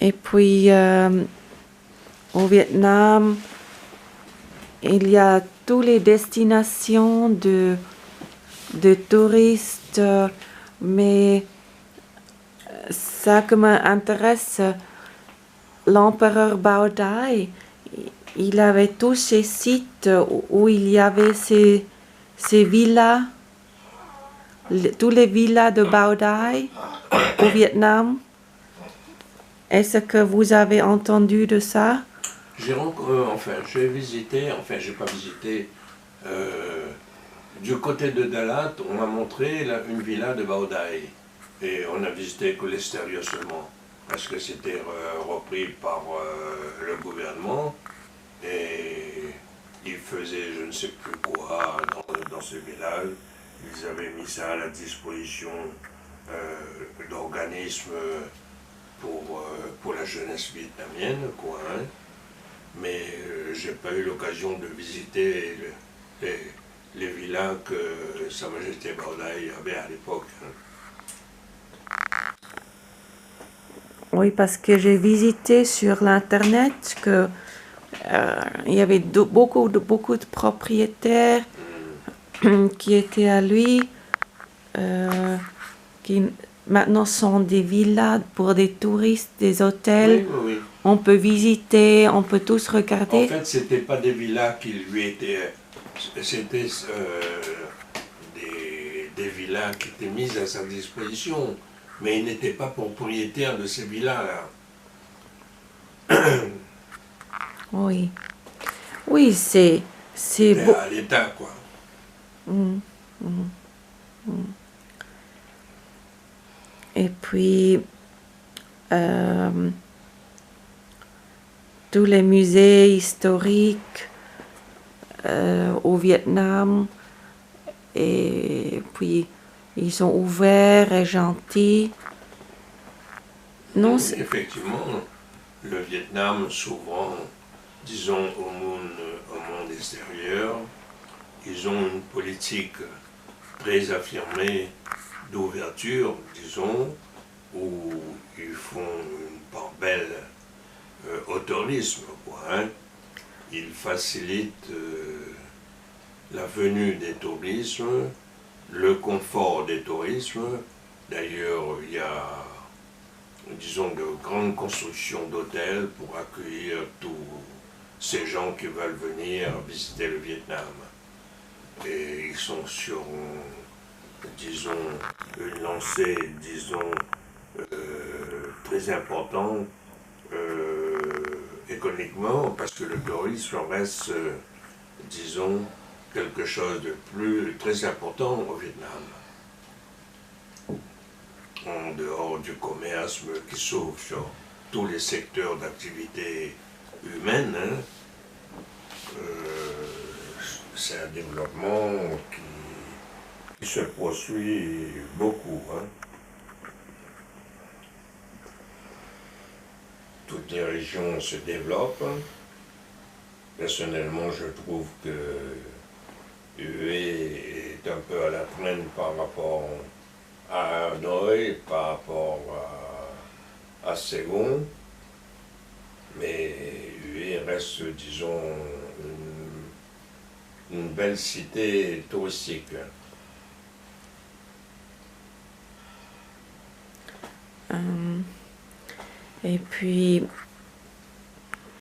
Et puis, au Vietnam, il y a toutes les destinations de touristes, mais ça qui m'intéresse, l'empereur Bao Dai, il avait tous ces sites où il y avait ces villas, tous les villas de Bao Dai au Vietnam. Est-ce que vous avez entendu de ça? J'ai visité, j'ai pas visité. Du côté de Dalat, on m'a montré une villa de Bao Dai. Et on a visité que l'extérieur seulement. Parce que c'était repris par le gouvernement. Et ils faisaient je ne sais plus quoi dans ce village. Ils avaient mis ça à la disposition d'organismes pour la jeunesse vietnamienne, quoi. Hein. Mais j'ai pas eu l'occasion de visiter les villas que Sa Majesté Bao Dai avait à l'époque. Hein. Oui, parce que j'ai visité sur l'internet que il y avait beaucoup de propriétaires qui étaient à lui, qui maintenant sont des villas pour des touristes, des hôtels. Oui, oui, oui. On peut visiter, on peut tous regarder. En fait, c'était pas des villas qui lui étaient... C'était des villas qui étaient mises à sa disposition. Mais il n'était pas propriétaire de ces villas-là. Oui. Oui, c'est C'était à l'État, quoi. Et puis, tous les musées historiques au Vietnam, et puis ils sont ouverts et gentils. Non, effectivement, le Vietnam s'ouvrant, disons, au monde extérieur, ils ont une politique très affirmée d'ouverture, disons, où ils font une part belle au tourisme, quoi. Hein. Ils facilitent la venue des touristes, le confort des touristes. D'ailleurs, il y a, disons, de grandes constructions d'hôtels pour accueillir tous ces gens qui veulent venir visiter le Vietnam. Et ils sont sur, disons, une lancée, disons, très importante économiquement, parce que le tourisme reste, disons, quelque chose de très important au Vietnam. En dehors du commerce qui s'ouvre sur tous les secteurs d'activité humaine, hein, c'est un développement qui se poursuit beaucoup. Hein. Toutes les régions se développent. Personnellement, je trouve que Hue est un peu à la traîne par rapport à Hanoï, par rapport à Saigon, mais Hue reste, disons, une belle cité touristique. Et puis,